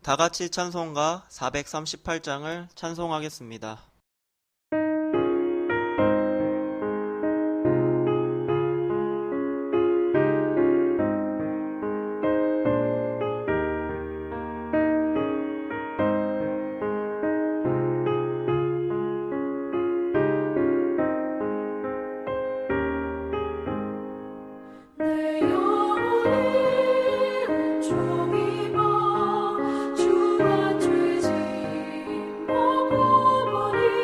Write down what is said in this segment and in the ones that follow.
다같이 찬송가 438장을 찬송하겠습니다. 내 영혼이 종이와 주와 죄짐 모고 보니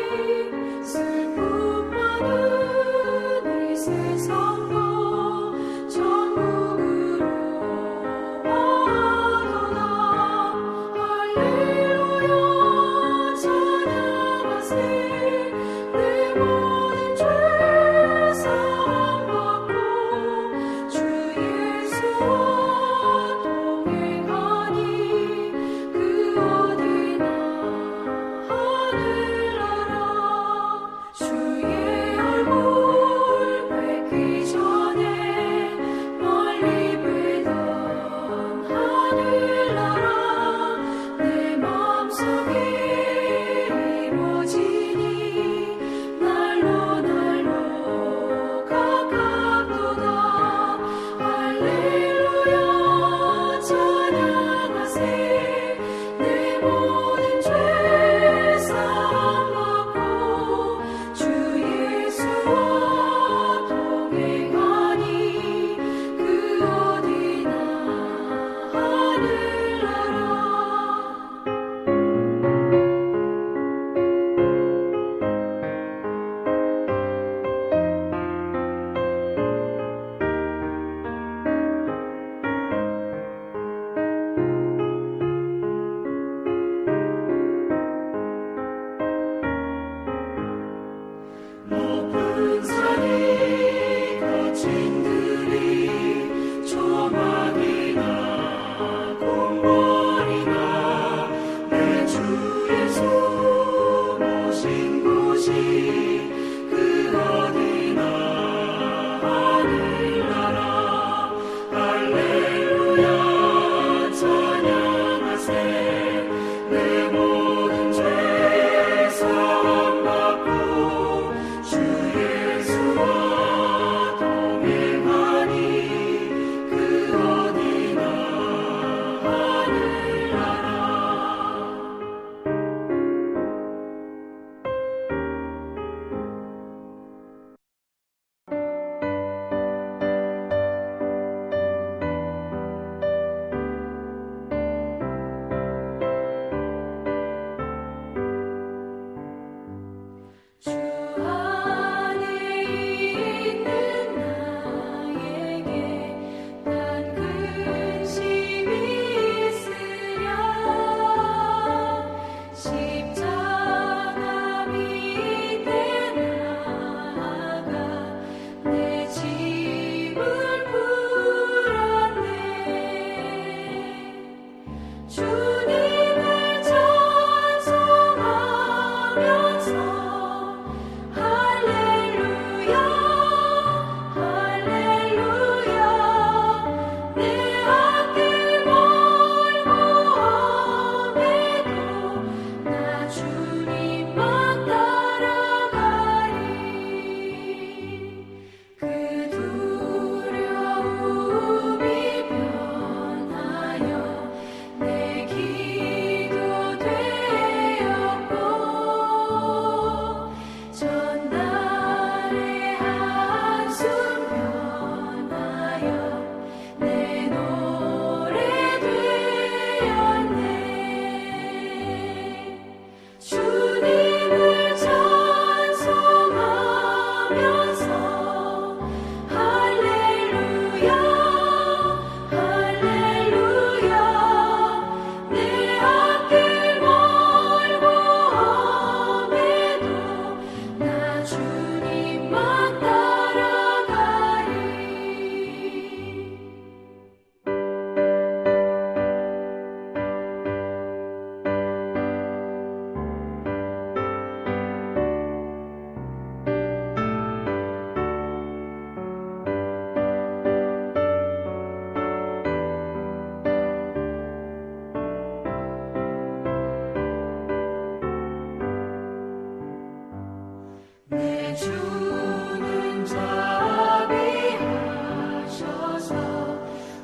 내 주는 자비하셔서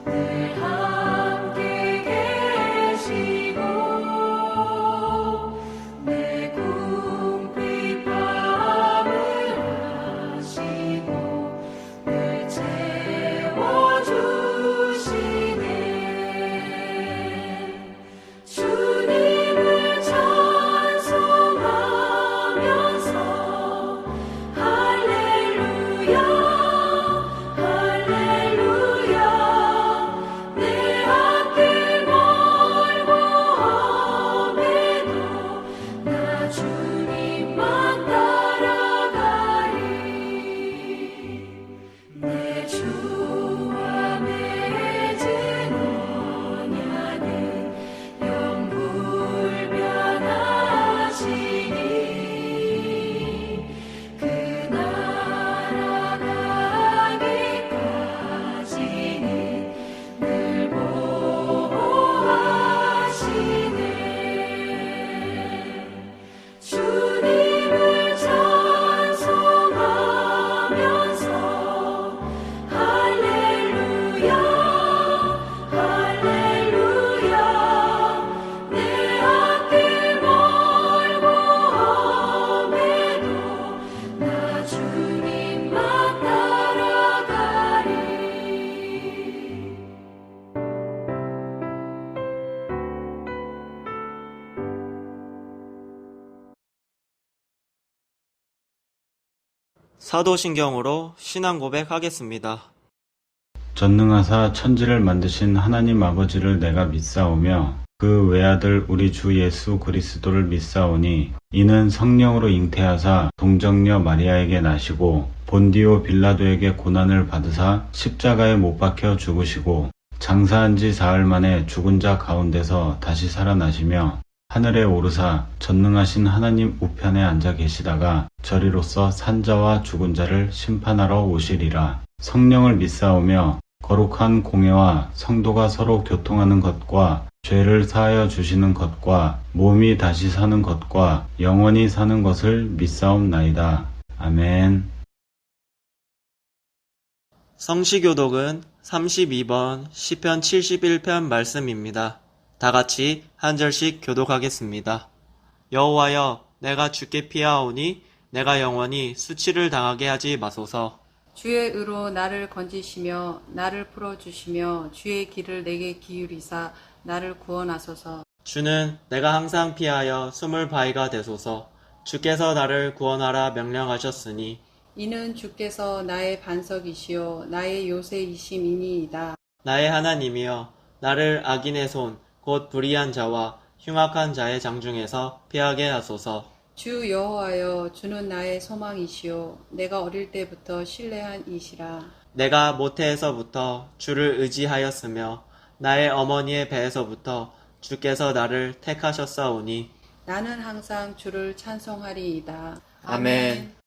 늘 함께 계시고 내 궁핍함을 아시고 늘 채워주시네. 주님을 찬송하면서 할렐루야 할렐루야 내 앞길 멀고 험해도 나 주님만 따라가리. 내 주와 맺은 언약은 영불변하시니 그 나라 가기까지는 늘 보호하시네. 주님을 찬송하면서 할렐루야 할렐루야 내 앞길 멀고 험해도 나 주님만 따라가리. 사도신경으로 신앙 고백하겠습니다. 전능하사 천지를 만드신 하나님 아버지를 내가 믿사오며 그 외아들 우리 주 예수 그리스도를 믿사오니 이는 성령으로 잉태하사 동정녀 마리아에게 나시고 본디오 빌라도에게 고난을 받으사 십자가에 못 박혀 죽으시고 장사한 지 사흘 만에 죽은 자 가운데서 다시 살아나시며 하늘에 오르사 전능하신 하나님 우편에 앉아 계시다가 저리로서 산자와 죽은 자를 심판하러 오시리라. 성령을 믿사오며 거룩한 공예와 성도가 서로 교통하는 것과 죄를 사하여 주시는 것과 몸이 다시 사는 것과 영원히 사는 것을 믿사옵나이다. 아멘. 성시교독은 32번 시편 71편 말씀입니다. 다 같이 한 절씩 교독하겠습니다. 여호와여, 내가 주께 피하오니 내가 영원히 수치를 당하게 하지 마소서. 주의 의로 나를 건지시며 나를 풀어주시며 주의 길을 내게 기울이사 나를 구원하소서. 주는 내가 항상 피하여 숨을 바위가 되소서. 주께서 나를 구원하라 명령하셨으니 이는 주께서 나의 반석이시요 나의 요새이심이니이다. 나의 하나님이여, 나를 악인의 손 곧 불의한 자와 흉악한 자의 장중에서 피하게 하소서. 주 여호와여, 주는 나의 소망이시요 내가 어릴 때부터 신뢰한 이시라. 내가 모태에서부터 주를 의지하였으며 나의 어머니의 배에서부터 주께서 나를 택하셨사오니 나는 항상 주를 찬송하리이다. 아멘.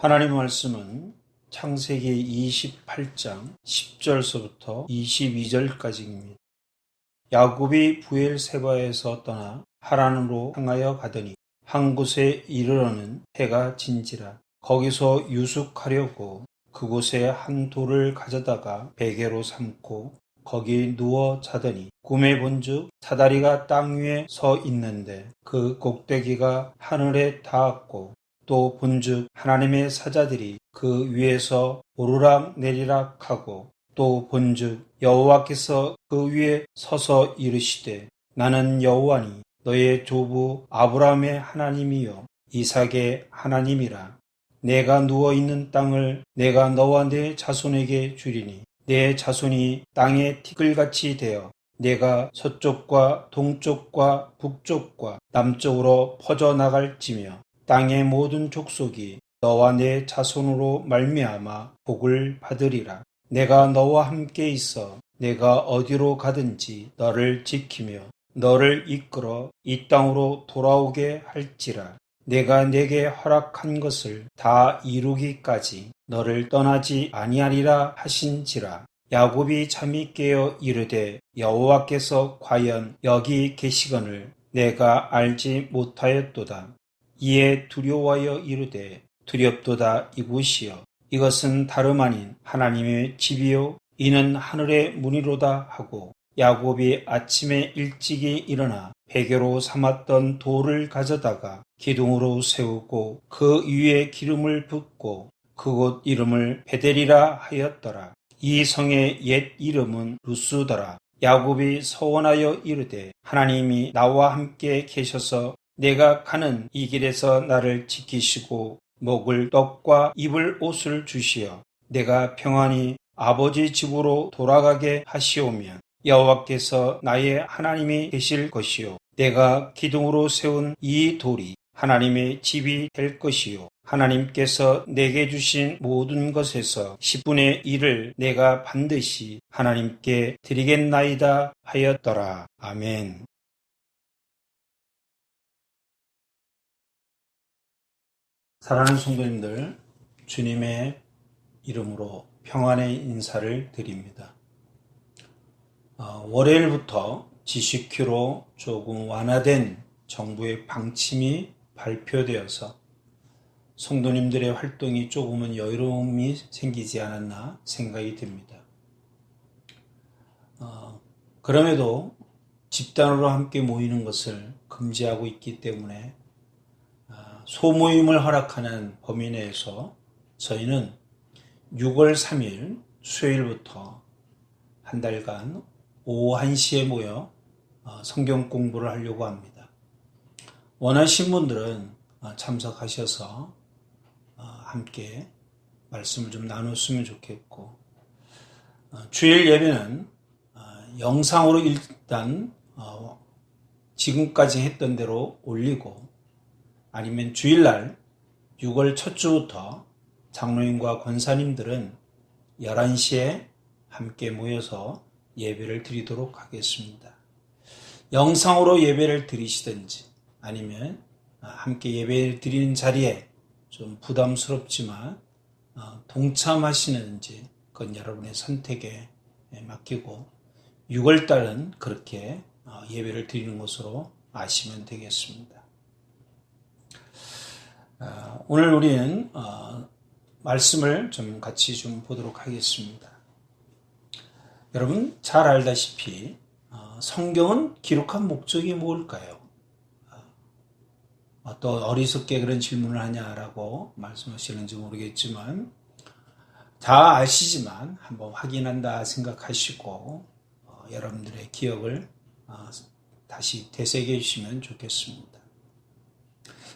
하나님의 말씀은 창세기 28장 10절서부터 22절까지입니다. 야곱이 부엘세바에서 떠나 하란으로 향하여 가더니 한 곳에 이르러는 해가 진지라. 거기서 유숙하려고 그곳에 한 돌을 가져다가 베개로 삼고 거기 누워 자더니 꿈에 본즉 사다리가 땅 위에 서 있는데 그 꼭대기가 하늘에 닿았고 또 본즉 하나님의 사자들이 그 위에서 오르락 내리락 하고 또 본즉 여호와께서 그 위에 서서 이르시되 나는 여호와니 너의 조부 아브라함의 하나님이요 이삭의 하나님이라. 내가 누워있는 땅을 내가 너와 내 자손에게 주리니 내 자손이 땅의 티끌같이 되어 내가 서쪽과 동쪽과 북쪽과 남쪽으로 퍼져나갈지며 땅의 모든 족속이 너와 내 자손으로 말미암아 복을 받으리라. 내가 너와 함께 있어 내가 어디로 가든지 너를 지키며 너를 이끌어 이 땅으로 돌아오게 할지라. 내가 내게 허락한 것을 다 이루기까지 너를 떠나지 아니하리라 하신지라. 야곱이 잠이 깨어 이르되 여호와께서 과연 여기 계시거늘 내가 알지 못하였도다. 이에 두려워하여 이르되 두렵도다. 이곳이여 이것은 다름 아닌 하나님의 집이요 이는 하늘의 문이로다 하고 야곱이 아침에 일찍이 일어나 베개로 삼았던 돌을 가져다가 기둥으로 세우고 그 위에 기름을 붓고 그곳 이름을 베델이라 하였더라. 이 성의 옛 이름은 루스더라. 야곱이 서원하여 이르되 하나님이 나와 함께 계셔서 내가 가는 이 길에서 나를 지키시고 먹을 떡과 입을 옷을 주시어 내가 평안히 아버지 집으로 돌아가게 하시오면 여호와께서 나의 하나님이 되실 것이요 내가 기둥으로 세운 이 돌이 하나님의 집이 될 것이요 하나님께서 내게 주신 모든 것에서 10분의 1을 내가 반드시 하나님께 드리겠나이다 하였더라. 아멘. 사랑하는 성도님들, 주님의 이름으로 평안의 인사를 드립니다. 월요일부터 GCQ로 조금 완화된 정부의 방침이 발표되어서 성도님들의 활동이 조금은 여유로움이 생기지 않았나 생각이 듭니다. 그럼에도 집단으로 함께 모이는 것을 금지하고 있기 때문에 소모임을 허락하는 범위 내에서 저희는 6월 3일 수요일부터 한 달간 오후 1시에 모여 성경 공부를 하려고 합니다. 원하신 분들은 참석하셔서 함께 말씀을 좀 나눴으면 좋겠고, 주일 예배는 영상으로 일단 지금까지 했던 대로 올리고, 아니면 주일날 6월 첫 주부터 장로님과 권사님들은 11시에 함께 모여서 예배를 드리도록 하겠습니다. 영상으로 예배를 드리시든지 아니면 함께 예배를 드리는 자리에 좀 부담스럽지만 동참하시는지 그건 여러분의 선택에 맡기고 6월달은 그렇게 예배를 드리는 것으로 아시면 되겠습니다. 오늘 우리는 말씀을 좀 같이 좀 보도록 하겠습니다. 여러분 잘 알다시피 성경은 기록한 목적이 뭘까요? 또 어리석게 그런 질문을 하냐라고 말씀하시는지 모르겠지만 다 아시지만 한번 확인한다 생각하시고 여러분들의 기억을 다시 되새겨 주시면 좋겠습니다.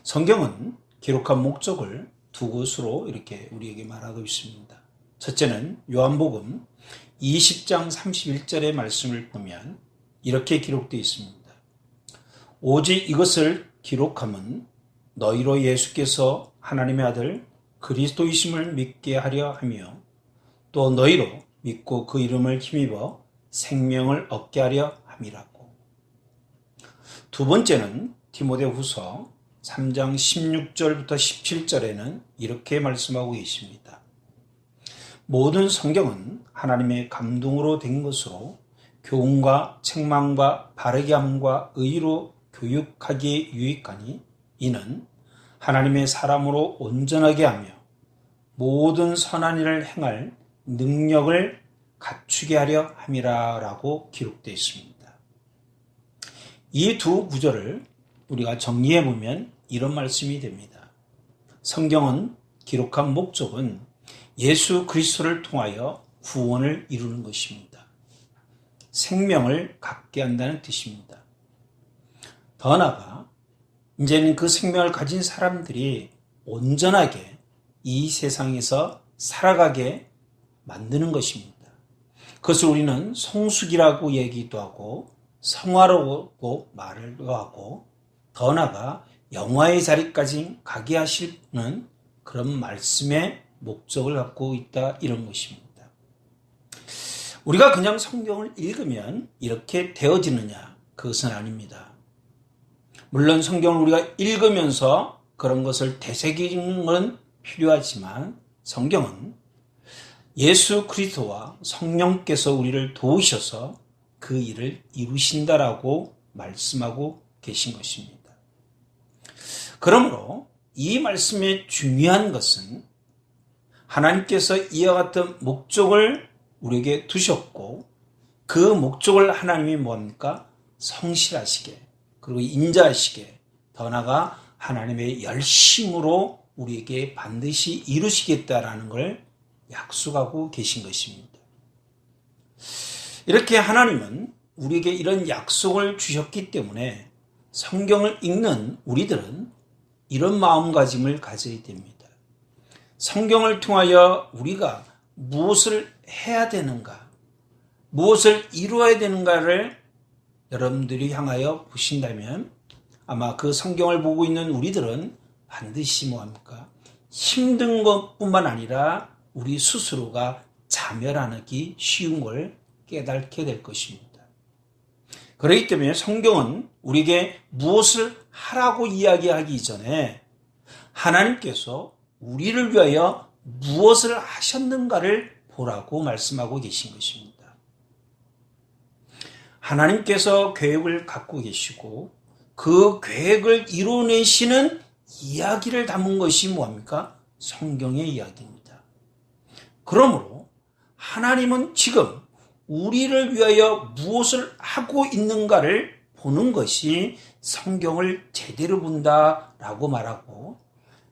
성경은 기록한 목적을 두 것으로 이렇게 우리에게 말하고 있습니다. 첫째는 요한복음 20장 31절의 말씀을 보면 이렇게 기록되어 있습니다. 오직 이것을 기록함은 너희로 예수께서 하나님의 아들 그리스도이심을 믿게 하려 하며 또 너희로 믿고 그 이름을 힘입어 생명을 얻게 하려 함이라고. 두 번째는 디모데후서 3장 16절부터 17절에는 이렇게 말씀하고 계십니다. 모든 성경은 하나님의 감동으로 된 것으로 교훈과 책망과 바르게 함과 의로 교육하기에 유익하니 이는 하나님의 사람으로 온전하게 하며 모든 선한 일을 행할 능력을 갖추게 하려 함이라 라고 기록되어 있습니다. 이 두 구절을 우리가 정리해 보면 이런 말씀이 됩니다. 성경은 기록한 목적은 예수 그리스도를 통하여 구원을 이루는 것입니다. 생명을 갖게 한다는 뜻입니다. 더 나아가 이제는 그 생명을 가진 사람들이 온전하게 이 세상에서 살아가게 만드는 것입니다. 그것을 우리는 성숙이라고 얘기도 하고 성화라고 말을 하고 더 나아가 영화의 자리까지 가게 하시는 그런 말씀의 목적을 갖고 있다 이런 것입니다. 우리가 그냥 성경을 읽으면 이렇게 되어지느냐? 그것은 아닙니다. 물론 성경을 우리가 읽으면서 그런 것을 되새기는 건 필요하지만 성경은 예수 그리스도와 성령께서 우리를 도우셔서 그 일을 이루신다라고 말씀하고 계신 것입니다. 그러므로 이 말씀의 중요한 것은 하나님께서 이와 같은 목적을 우리에게 두셨고 그 목적을 하나님이 뭡니까? 성실하시게 그리고 인자하시게 더 나아가 하나님의 열심으로 우리에게 반드시 이루시겠다라는 걸 약속하고 계신 것입니다. 이렇게 하나님은 우리에게 이런 약속을 주셨기 때문에 성경을 읽는 우리들은 이런 마음가짐을 가져야 됩니다. 성경을 통하여 우리가 무엇을 해야 되는가, 무엇을 이루어야 되는가를 여러분들이 향하여 보신다면 아마 그 성경을 보고 있는 우리들은 반드시 뭐합니까? 힘든 것뿐만 아니라 우리 스스로가 자멸하기 쉬운 걸 깨닫게 될 것입니다. 그렇기 때문에 성경은 우리에게 무엇을 하라고 이야기하기 전에 하나님께서 우리를 위하여 무엇을 하셨는가를 보라고 말씀하고 계신 것입니다. 하나님께서 계획을 갖고 계시고 그 계획을 이뤄내시는 이야기를 담은 것이 뭐합니까? 성경의 이야기입니다. 그러므로 하나님은 지금 우리를 위하여 무엇을 하고 있는가를 보는 것이 성경을 제대로 본다라고 말하고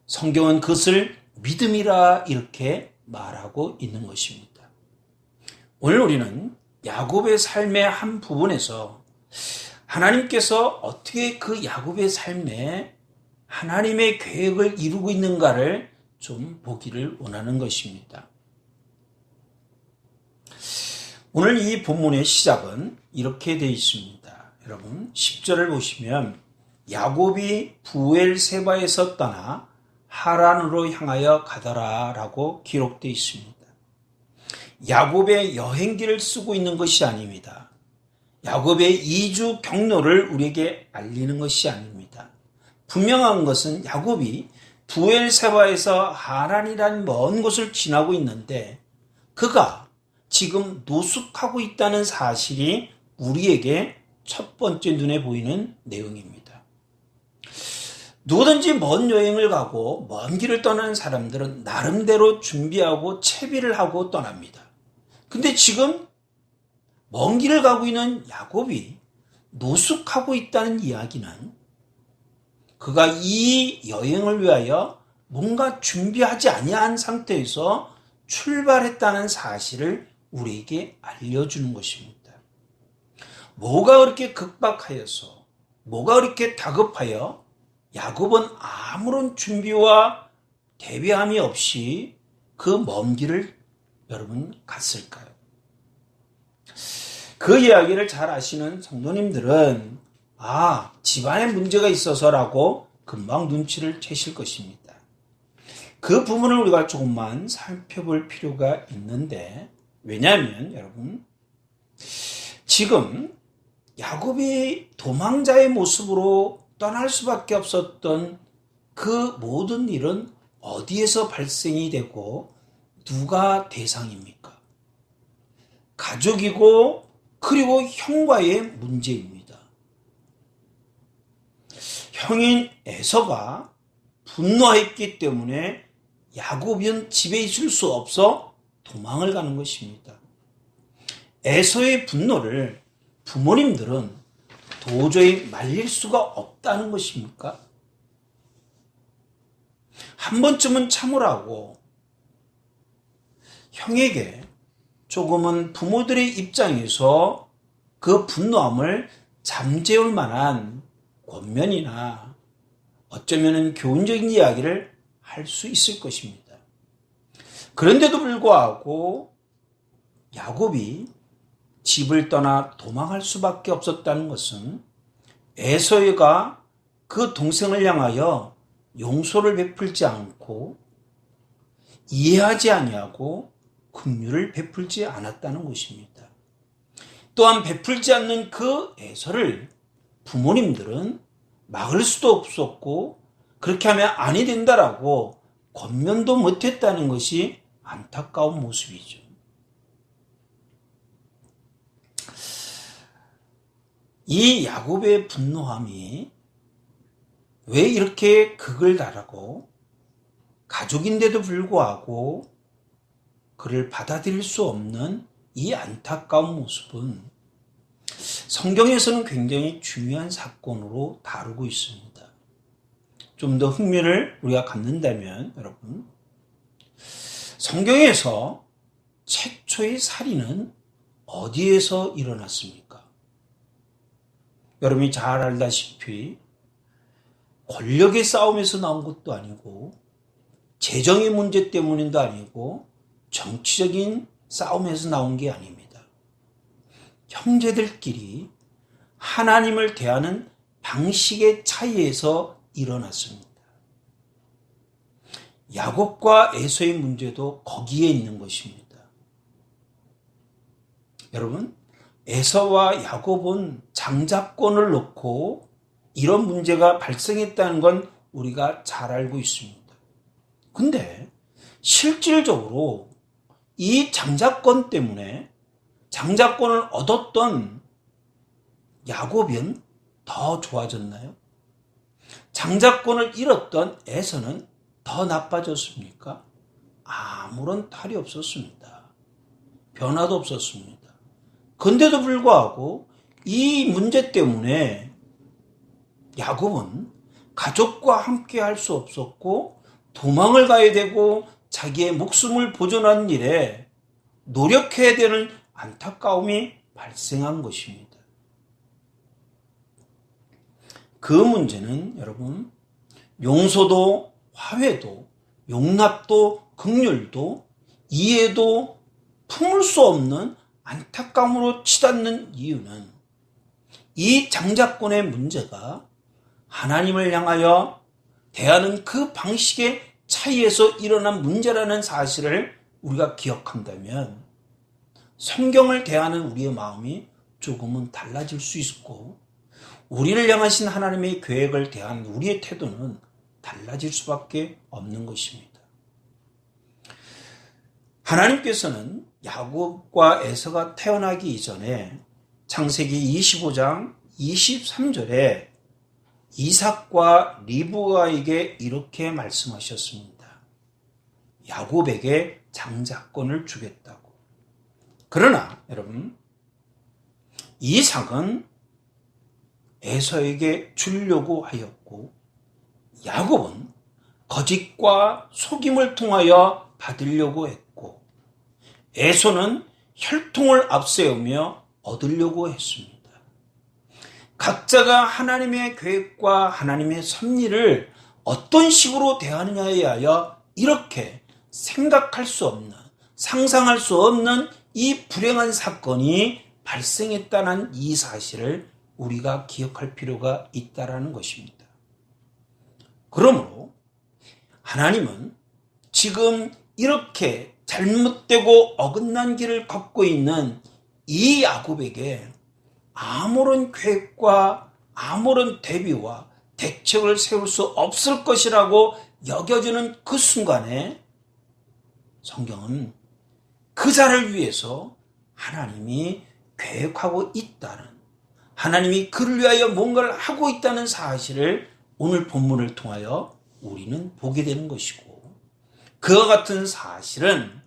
성경은 그것을 믿음이라 이렇게 말하고 있는 것입니다. 오늘 우리는 야곱의 삶의 한 부분에서 하나님께서 어떻게 그 야곱의 삶에 하나님의 계획을 이루고 있는가를 좀 보기를 원하는 것입니다. 오늘 이 본문의 시작은 이렇게 되어 있습니다. 여러분 10절을 보시면 야곱이 부엘세바에서 떠나 하란으로 향하여 가더라 라고 기록되어 있습니다. 야곱의 여행기를 쓰고 있는 것이 아닙니다. 야곱의 이주 경로를 우리에게 알리는 것이 아닙니다. 분명한 것은 야곱이 부엘세바에서 하란이란 먼 곳을 지나고 있는데 그가 지금 노숙하고 있다는 사실이 우리에게 첫 번째 눈에 보이는 내용입니다. 누구든지 먼 여행을 가고 먼 길을 떠나는 사람들은 나름대로 준비하고 채비를 하고 떠납니다. 근데 지금 먼 길을 가고 있는 야곱이 노숙하고 있다는 이야기는 그가 이 여행을 위하여 뭔가 준비하지 아니한 상태에서 출발했다는 사실을 우리에게 알려주는 것입니다. 뭐가 그렇게 급박하여서 뭐가 그렇게 다급하여 야곱은 아무런 준비와 대비함이 없이 그 먼 길을 여러분 갔을까요? 그 이야기를 잘 아시는 성도님들은 집안에 문제가 있어서라고 금방 눈치를 채실 것입니다. 그 부분을 우리가 조금만 살펴볼 필요가 있는데 왜냐하면 여러분 지금 야곱이 도망자의 모습으로 떠날 수밖에 없었던 그 모든 일은 어디에서 발생이 되고 누가 대상입니까? 가족이고 그리고 형과의 문제입니다. 형인 에서가 분노했기 때문에 야곱은 집에 있을 수 없어 도망을 가는 것입니다. 에서의 분노를 부모님들은 도저히 말릴 수가 없다는 것입니까? 한 번쯤은 참으라고 형에게 조금은 부모들의 입장에서 그 분노함을 잠재울 만한 권면이나 어쩌면 교훈적인 이야기를 할 수 있을 것입니다. 그런데도 불구하고 야곱이 집을 떠나 도망할 수밖에 없었다는 것은 에서가 그 동생을 향하여 용서를 베풀지 않고 이해하지 아니하고 긍휼을 베풀지 않았다는 것입니다. 또한 베풀지 않는 그 에서를 부모님들은 막을 수도 없었고 그렇게 하면 아니 된다라고 권면도 못했다는 것이 안타까운 모습이죠. 이 야곱의 분노함이 왜 이렇게 극을 달하고 가족인데도 불구하고 그를 받아들일 수 없는 이 안타까운 모습은 성경에서는 굉장히 중요한 사건으로 다루고 있습니다. 좀 더 흥미를 우리가 갖는다면 여러분, 성경에서 최초의 살인은 어디에서 일어났습니까? 여러분이 잘 알다시피 권력의 싸움에서 나온 것도 아니고 재정의 문제 때문도 아니고 정치적인 싸움에서 나온 게 아닙니다. 형제들끼리 하나님을 대하는 방식의 차이에서 일어났습니다. 야곱과 에서의 문제도 거기에 있는 것입니다. 여러분, 에서와 야곱은 장자권을 놓고 이런 문제가 발생했다는 건 우리가 잘 알고 있습니다. 근데 실질적으로 이 장자권 때문에 장자권을 얻었던 야곱은 더 좋아졌나요? 장자권을 잃었던 에서는 더 나빠졌습니까? 아무런 탈이 없었습니다. 변화도 없었습니다. 근데도 불구하고 이 문제 때문에 야곱은 가족과 함께 할 수 없었고 도망을 가야 되고 자기의 목숨을 보존하는 일에 노력해야 되는 안타까움이 발생한 것입니다. 그 문제는 여러분, 용서도 화해도 용납도 긍휼도 이해도 품을 수 없는 안타까움으로 치닫는 이유는 이 장자권의 문제가 하나님을 향하여 대하는 그 방식의 차이에서 일어난 문제라는 사실을 우리가 기억한다면 성경을 대하는 우리의 마음이 조금은 달라질 수 있고 우리를 향하신 하나님의 계획을 대하는 우리의 태도는 달라질 수밖에 없는 것입니다. 하나님께서는 야곱과 에서가 태어나기 이전에 창세기 25장 23절에 이삭과 리브가에게 이렇게 말씀하셨습니다. 야곱에게 장자권을 주겠다고. 그러나 여러분, 이삭은 에서에게 주려고 하였고 야곱은 거짓과 속임을 통하여 받으려고 했고 에서는 혈통을 앞세우며 얻으려고 했습니다. 각자가 하나님의 계획과 하나님의 섭리를 어떤 식으로 대하느냐에 의하여 이렇게 생각할 수 없는, 상상할 수 없는 이 불행한 사건이 발생했다는 이 사실을 우리가 기억할 필요가 있다라는 것입니다. 그러므로 하나님은 지금 이렇게 잘못되고 어긋난 길을 걷고 있는 이 야곱에게 아무런 계획과 아무런 대비와 대책을 세울 수 없을 것이라고 여겨지는 그 순간에 성경은 그 자를 위해서 하나님이 계획하고 있다는, 하나님이 그를 위하여 뭔가를 하고 있다는 사실을 오늘 본문을 통하여 우리는 보게 되는 것이고, 그와 같은 사실은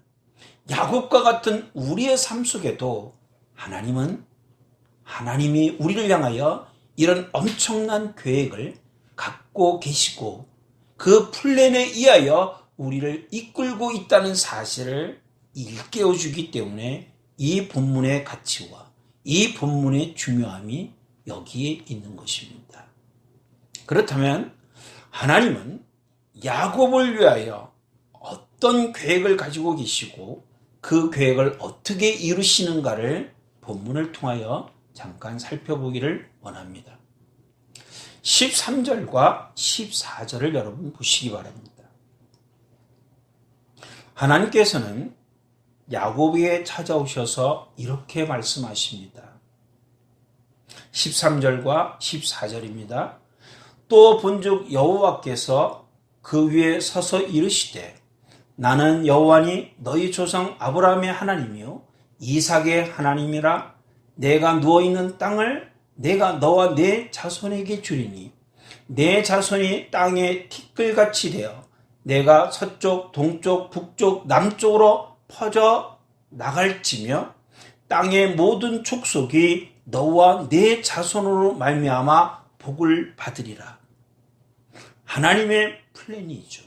야곱과 같은 우리의 삶 속에도 하나님이 우리를 향하여 이런 엄청난 계획을 갖고 계시고 그 플랜에 의하여 우리를 이끌고 있다는 사실을 일깨워주기 때문에 이 본문의 가치와 이 본문의 중요함이 여기에 있는 것입니다. 그렇다면 하나님은 야곱을 위하여 어떤 계획을 가지고 계시고 그 계획을 어떻게 이루시는가를 본문을 통하여 잠깐 살펴보기를 원합니다. 13절과 14절을 여러분 보시기 바랍니다. 하나님께서는 야곱에게 찾아오셔서 이렇게 말씀하십니다. 13절과 14절입니다. 또 본즉 여호와께서 그 위에 서서 이르시되 나는 여호와니 너희 조상 아브라함의 하나님이요 이삭의 하나님이라. 내가 누워있는 땅을 내가 너와 내 자손에게 주리니 내 자손이 땅에 티끌같이 되어 내가 서쪽 동쪽 북쪽 남쪽으로 퍼져 나갈지며 땅의 모든 족속이 너와 내 자손으로 말미암아 복을 받으리라. 하나님의 플랜이죠.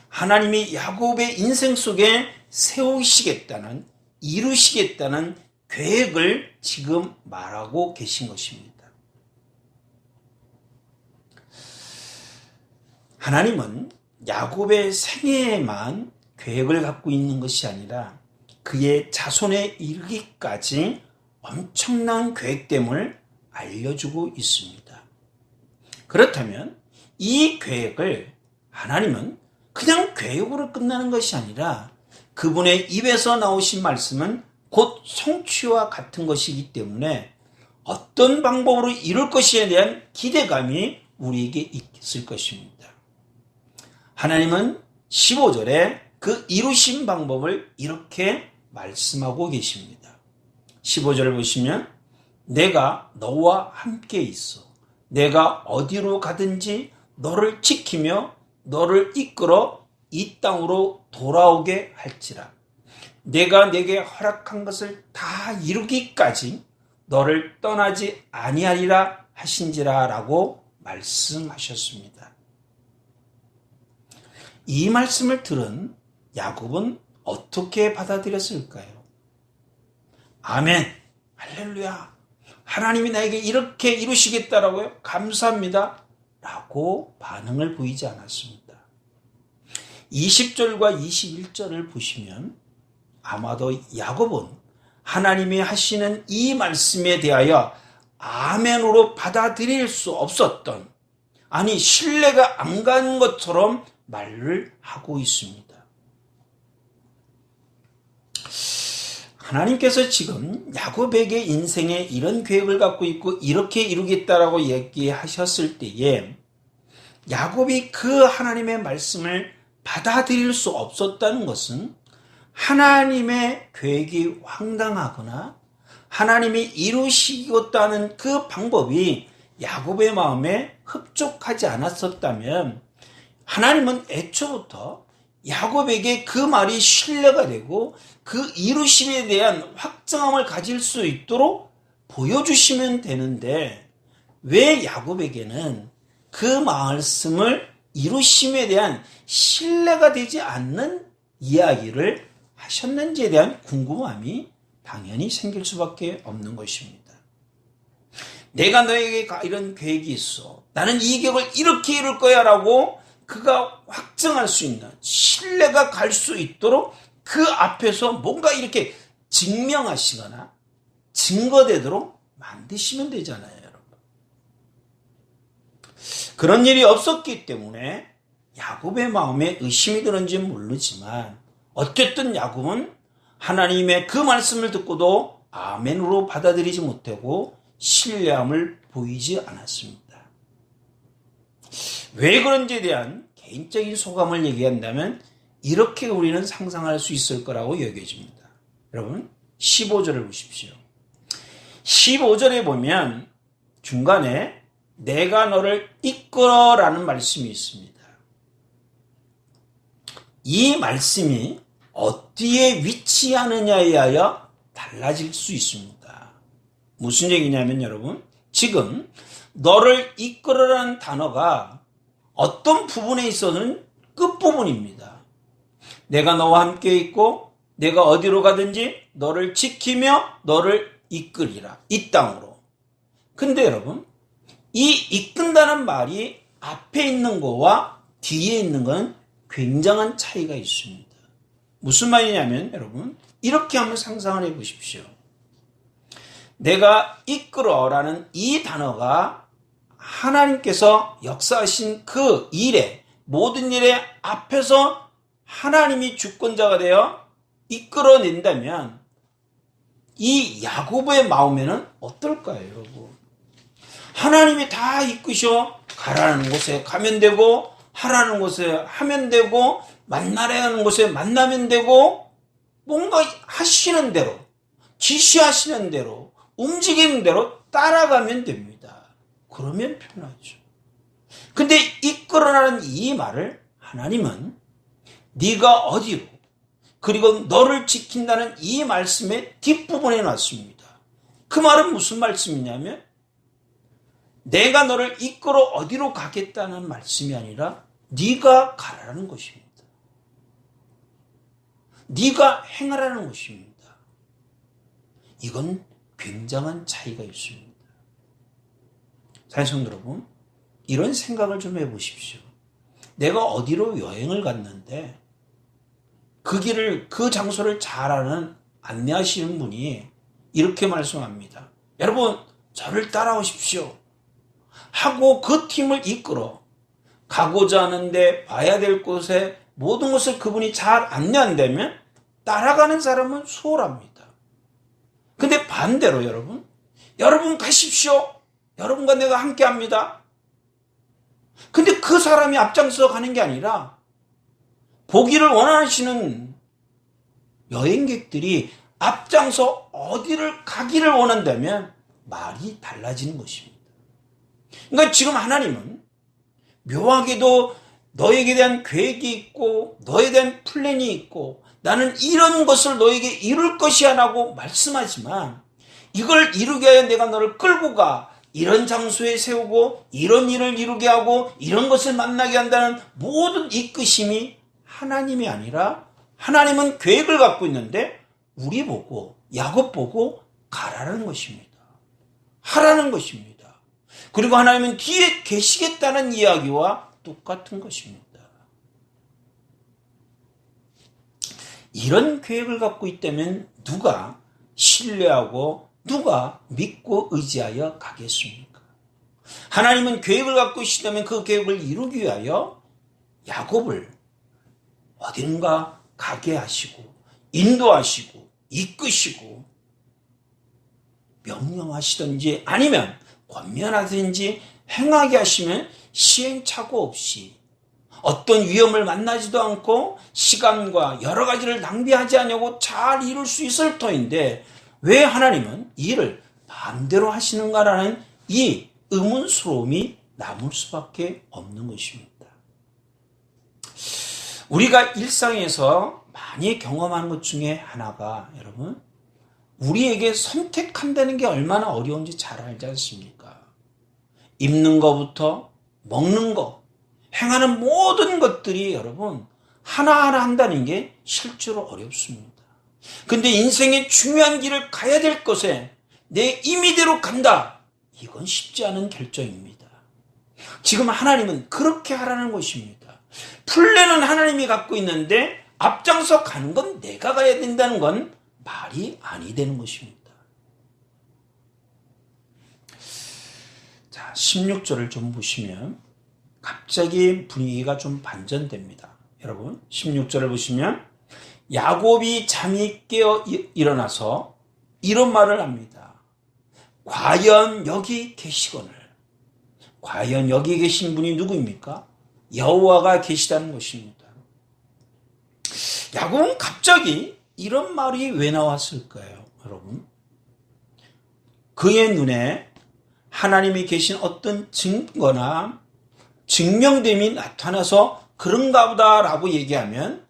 하나님이 야곱의 인생 속에 세우시겠다는, 이루시겠다는 계획을 지금 말하고 계신 것입니다. 하나님은 야곱의 생애에만 계획을 갖고 있는 것이 아니라 그의 자손에 이르기까지 엄청난 계획됨을 알려주고 있습니다. 그렇다면 이 계획을 하나님은 그냥 계획으로 끝나는 것이 아니라 그분의 입에서 나오신 말씀은 곧 성취와 같은 것이기 때문에 어떤 방법으로 이룰 것에 대한 기대감이 우리에게 있을 것입니다. 하나님은 15절에 그 이루신 방법을 이렇게 말씀하고 계십니다. 15절을 보시면 내가 너와 함께 있어 내가 어디로 가든지 너를 지키며 너를 이끌어 이 땅으로 돌아오게 할지라. 내가 내게 허락한 것을 다 이루기까지 너를 떠나지 아니하리라 하신지라 라고 말씀하셨습니다. 이 말씀을 들은 야곱은 어떻게 받아들였을까요? 아멘, 할렐루야, 하나님이 나에게 이렇게 이루시겠다라고요? 감사합니다 라고 반응을 보이지 않았습니다. 20절과 21절을 보시면 아마도 야곱은 하나님이 하시는 이 말씀에 대하여 아멘으로 받아들일 수 없었던, 아니 신뢰가 안 가는 것처럼 말을 하고 있습니다. 하나님께서 지금 야곱에게 인생에 이런 계획을 갖고 있고 이렇게 이루겠다라고 얘기하셨을 때에 야곱이 그 하나님의 말씀을 받아들일 수 없었다는 것은 하나님의 계획이 황당하거나 하나님이 이루시겠다는 그 방법이 야곱의 마음에 흡족하지 않았었다면 하나님은 애초부터 야곱에게 그 말이 신뢰가 되고 그 이루심에 대한 확정함을 가질 수 있도록 보여주시면 되는데 왜 야곱에게는 그 말씀을 이루심에 대한 신뢰가 되지 않는 이야기를 하셨는지에 대한 궁금함이 당연히 생길 수밖에 없는 것입니다. 내가 너에게 이런 계획이 있어. 나는 이 계획을 이렇게 이룰 거야 라고 그가 확정할 수 있는, 신뢰가 갈 수 있도록 그 앞에서 뭔가 이렇게 증명하시거나 증거되도록 만드시면 되잖아요, 여러분. 그런 일이 없었기 때문에 야곱의 마음에 의심이 드는지는 모르지만 어쨌든 야곱은 하나님의 그 말씀을 듣고도 아멘으로 받아들이지 못하고 신뢰함을 보이지 않았습니다. 왜 그런지에 대한 개인적인 소감을 얘기한다면 이렇게 우리는 상상할 수 있을 거라고 여겨집니다. 여러분 15절을 보십시오. 15절에 보면 중간에 내가 너를 이끌어라는 말씀이 있습니다. 이 말씀이 어디에 위치하느냐에 의하여 달라질 수 있습니다. 무슨 얘기냐면 여러분 지금 너를 이끌어라는 단어가 어떤 부분에 있어서는 끝부분입니다. 내가 너와 함께 있고 내가 어디로 가든지 너를 지키며 너를 이끌이라 이 땅으로. 근데 여러분 이 이끈다는 말이 앞에 있는 거와 뒤에 있는 건 굉장한 차이가 있습니다. 무슨 말이냐면 여러분 이렇게 한번 상상을 해 보십시오. 내가 이끌어라는 이 단어가 하나님께서 역사하신 그 일에 모든 일에 앞에서 하나님이 주권자가 되어 이끌어낸다면 이 야고보의 마음에는 어떨까요, 여러분? 하나님이 다 이끄셔 가라는 곳에 가면 되고 하라는 곳에 하면 되고 만나라는 곳에 만나면 되고 뭔가 하시는 대로 지시하시는 대로 움직이는 대로 따라가면 됩니다. 그러면 편하죠. 근데 이끌어라는 이 말을 하나님은 네가 어디로 그리고 너를 지킨다는 이 말씀의 뒷부분에 놨습니다. 그 말은 무슨 말씀이냐면 내가 너를 이끌어 어디로 가겠다는 말씀이 아니라 네가 가라는 것입니다. 네가 행하라는 것입니다. 이건 굉장한 차이가 있습니다. 사랑하는 여러분, 이런 생각을 좀 해보십시오. 내가 어디로 여행을 갔는데 그 길을 그 장소를 잘 아는 안내하시는 분이 이렇게 말씀합니다. 여러분 저를 따라오십시오 하고 그 팀을 이끌어 가고자 하는데 봐야 될 곳에 모든 것을 그분이 잘 안내한다면 따라가는 사람은 수월합니다. 근데 반대로 여러분 가십시오. 여러분과 내가 함께 합니다. 근데 그 사람이 앞장서 가는 게 아니라 보기를 원하시는 여행객들이 앞장서 어디를 가기를 원한다면 말이 달라지는 것입니다. 그러니까 지금 하나님은 묘하게도 너에게 대한 계획이 있고 너에 대한 플랜이 있고 나는 이런 것을 너에게 이룰 것이야 라고 말씀하지만 이걸 이루게 하여 내가 너를 끌고 가 이런 장소에 세우고 이런 일을 이루게 하고 이런 것을 만나게 한다는 모든 이끄심이 하나님이 아니라 하나님은 계획을 갖고 있는데 우리 보고 야곱 보고 가라는 것입니다. 하라는 것입니다. 그리고 하나님은 뒤에 계시겠다는 이야기와 똑같은 것입니다. 이런 계획을 갖고 있다면 누가 신뢰하고 누가 믿고 의지하여 가겠습니까? 하나님은 계획을 갖고 있다면 그 계획을 이루기 위하여 야곱을 어딘가 가게 하시고 인도하시고 이끄시고 명령하시든지 아니면 권면하든지 행하게 하시면 시행착오 없이 어떤 위험을 만나지도 않고 시간과 여러 가지를 낭비하지 않냐고 잘 이룰 수 있을 터인데 왜 하나님은 이 일을 마음대로 하시는가라는 이 의문스러움이 남을 수밖에 없는 것입니다. 우리가 일상에서 많이 경험하는 것 중에 하나가 여러분 우리에게 선택한다는 게 얼마나 어려운지 잘 알지 않습니까? 입는 것부터 먹는 것, 행하는 모든 것들이 여러분 하나하나 한다는 게 실제로 어렵습니다. 근데 인생의 중요한 길을 가야 될 것에 내 임의대로 간다. 이건 쉽지 않은 결정입니다. 지금 하나님은 그렇게 하라는 것입니다. 플랜은 하나님이 갖고 있는데 앞장서 가는 건 내가 가야 된다는 건 말이 아니 되는 것입니다. 자, 16절을 좀 보시면 갑자기 분위기가 좀 반전됩니다. 여러분 16절을 보시면 야곱이 잠이 깨어 일어나서 이런 말을 합니다. 과연 여기 계시거늘 과연 여기 계신 분이 누구입니까? 여호와가 계시다는 것입니다. 야곱은 갑자기 이런 말이 왜 나왔을까요, 여러분? 그의 눈에 하나님이 계신 어떤 증거나 증명됨이 나타나서 그런가 보다라고 얘기하면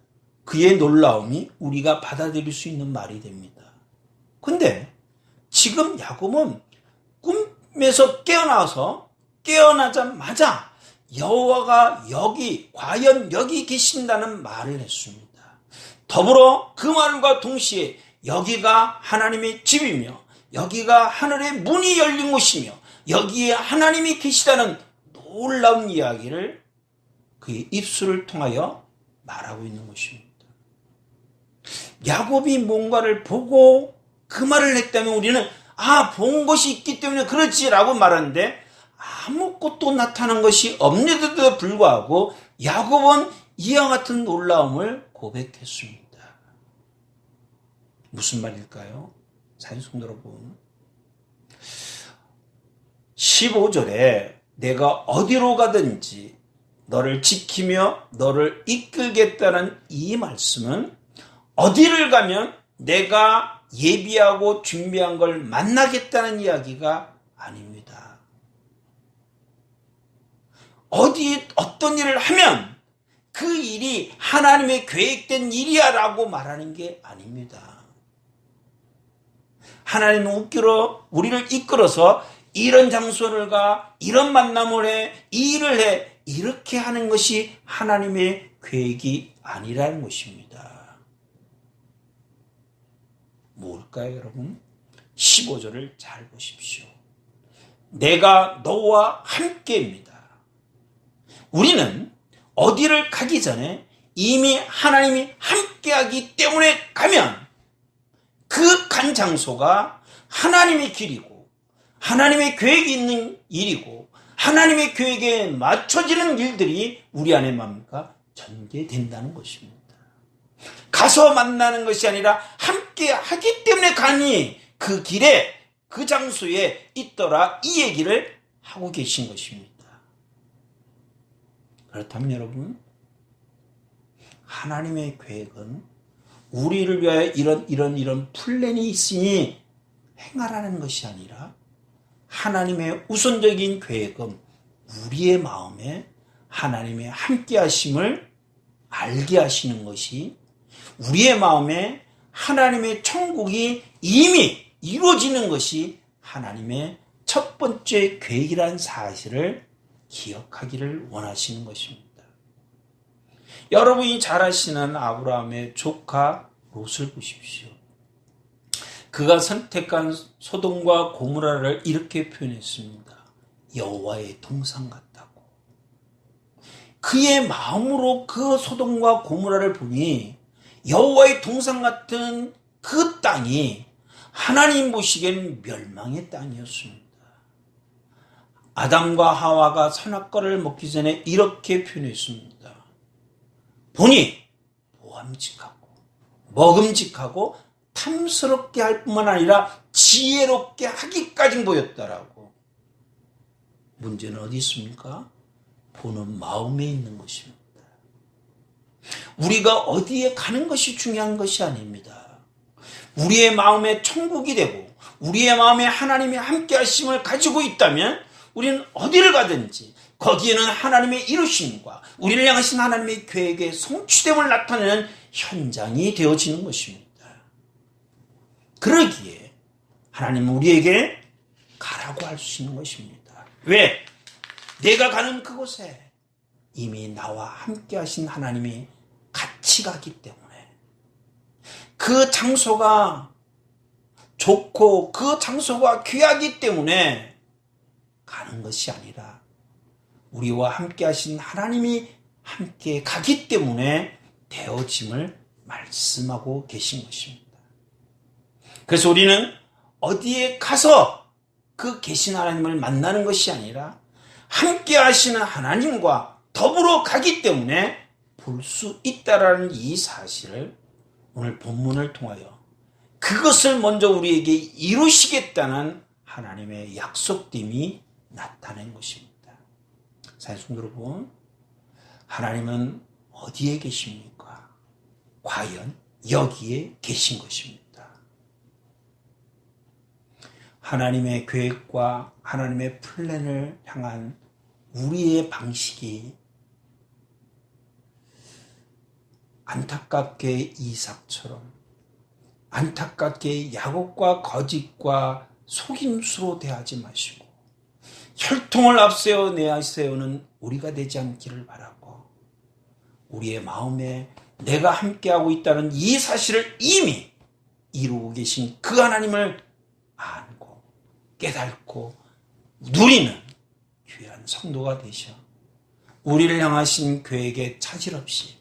그의 놀라움이 우리가 받아들일 수 있는 말이 됩니다. 근데 지금 야곱은 꿈에서 깨어나자마자 여호와가 과연 여기 계신다는 말을 했습니다. 더불어 그 말과 동시에 여기가 하나님의 집이며 여기가 하늘의 문이 열린 곳이며 여기에 하나님이 계시다는 놀라운 이야기를 그의 입술을 통하여 말하고 있는 것입니다. 야곱이 뭔가를 보고 그 말을 했다면 우리는 본 것이 있기 때문에 그렇지라고 말하는데 아무것도 나타난 것이 없는데도 불구하고 야곱은 이와 같은 놀라움을 고백했습니다. 무슨 말일까요? 사랑하는 여러분, 15절에 내가 어디로 가든지 너를 지키며 너를 이끌겠다는 이 말씀은 어디를 가면 내가 예비하고 준비한 걸 만나겠다는 이야기가 아닙니다. 어떤 일을 하면 그 일이 하나님의 계획된 일이야라고 말하는 게 아닙니다. 하나님은 우리를 이끌어서 이런 장소를 가, 이런 만남을 해, 이 일을 해, 이렇게 하는 것이 하나님의 계획이 아니라는 것입니다. 뭘까요, 여러분? 15절을 잘 보십시오. 내가 너와 함께입니다. 우리는 어디를 가기 전에 이미 하나님이 함께하기 때문에 가면 그 간 장소가 하나님의 길이고 하나님의 계획이 있는 일이고 하나님의 계획에 맞춰지는 일들이 우리 안에 뭡니까? 전개된다는 것입니다. 가서 만나는 것이 아니라 함께 하기 때문에 가니 그 길에 그 장소에 있더라, 이 얘기를 하고 계신 것입니다. 그렇다면 여러분, 하나님의 계획은 우리를 위하여 이런 플랜이 있으니 행하라는 것이 아니라 하나님의 우선적인 계획은 우리의 마음에 하나님의 함께 하심을 알게 하시는 것이, 우리의 마음에 하나님의 천국이 이미 이루어지는 것이 하나님의 첫 번째 계획이라는 사실을 기억하기를 원하시는 것입니다. 여러분이 잘 아시는 아브라함의 조카 롯을 보십시오. 그가 선택한 소돔과 고모라를 이렇게 표현했습니다. 여호와의 동산 같다고. 그의 마음으로 그 소돔과 고모라를 보니 여호와의 동산 같은 그 땅이 하나님 보시기엔 멸망의 땅이었습니다. 아담과 하와가 선악과를 먹기 전에 이렇게 표현했습니다. 보니 모함직하고 먹음직하고 탐스럽게 할 뿐만 아니라 지혜롭게 하기까지 보였다라고. 문제는 어디 있습니까? 보는 마음에 있는 것입니다. 우리가 어디에 가는 것이 중요한 것이 아닙니다. 우리의 마음에 천국이 되고 우리의 마음에 하나님이 함께 하심을 가지고 있다면 우리는 어디를 가든지 거기에는 하나님의 이루심과 우리를 향하신 하나님의 계획의 성취됨을 나타내는 현장이 되어지는 것입니다. 그러기에 하나님은 우리에게 가라고 할 수 있는 것입니다. 왜? 내가 가는 그곳에 이미 나와 함께 하신 하나님이 같이 가기 때문에, 그 장소가 좋고 그 장소가 귀하기 때문에 가는 것이 아니라 우리와 함께 하신 하나님이 함께 가기 때문에 되어짐을 말씀하고 계신 것입니다. 그래서 우리는 어디에 가서 그 계신 하나님을 만나는 것이 아니라 함께 하시는 하나님과 더불어 가기 때문에 볼 수 있다라는 이 사실을 오늘 본문을 통하여 그것을 먼저 우리에게 이루시겠다는 하나님의 약속됨이 나타낸 것입니다. 사랑하는 성도 여러분, 하나님은 어디에 계십니까? 과연 여기에 계신 것입니다. 하나님의 계획과 하나님의 플랜을 향한 우리의 방식이 안타깝게 이삭처럼, 안타깝게 야곱과 거짓과 속임수로 대하지 마시고 혈통을 앞세워 내세우는 우리가 되지 않기를 바라고, 우리의 마음에 내가 함께하고 있다는 이 사실을 이미 이루고 계신 그 하나님을 안고 깨닫고 누리는 귀한 성도가 되셔 우리를 향하신 계획에 차질 없이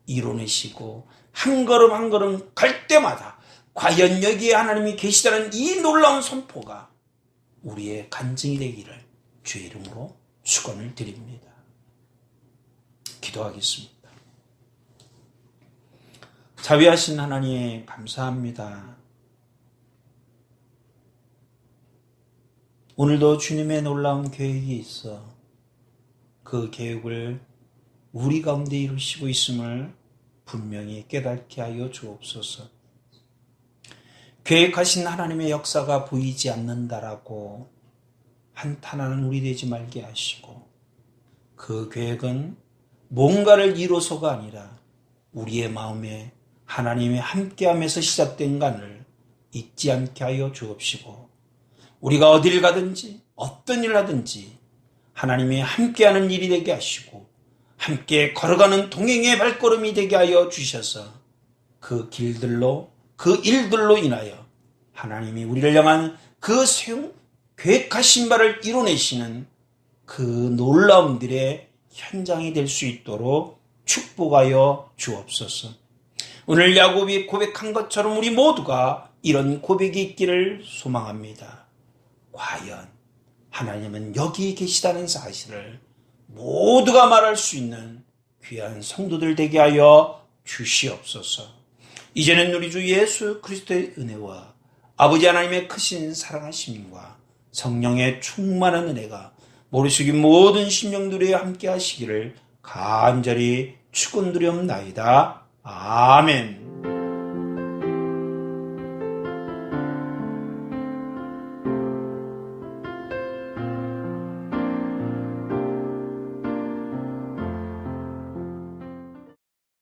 이뤄내시고 한 걸음 한 걸음 갈 때마다 과연 여기에 하나님이 계시다는 이 놀라운 선포가 우리의 간증이 되기를 주의 이름으로 축원을 드립니다. 기도하겠습니다. 자비하신 하나님 감사합니다. 오늘도 주님의 놀라운 계획이 있어 그 계획을 우리 가운데 이루시고 있음을 분명히 깨닫게 하여 주옵소서. 계획하신 하나님의 역사가 보이지 않는다라고 한탄하는 우리 되지 말게 하시고, 그 계획은 뭔가를 이루어서가 아니라 우리의 마음에 하나님의 함께함에서 시작된 간을 잊지 않게 하여 주옵시고, 우리가 어디를 가든지 어떤 일을 하든지 하나님이 함께하는 일이 되게 하시고 함께 걸어가는 동행의 발걸음이 되게 하여 주셔서 그 길들로, 그 일들로 인하여 하나님이 우리를 향한 그 계획하신 바를 이뤄내시는 그 놀라움들의 현장이 될 수 있도록 축복하여 주옵소서. 오늘 야곱이 고백한 것처럼 우리 모두가 이런 고백이 있기를 소망합니다. 과연 하나님은 여기 계시다는 사실을 모두가 말할 수 있는 귀한 성도들 되게 하여 주시옵소서. 이제는 우리 주 예수 그리스도의 은혜와 아버지 하나님의 크신 사랑하심과 성령의 충만한 은혜가 모르시기 모든 심령들이 함께 하시기를 간절히 축원드리옵나이다. 아멘.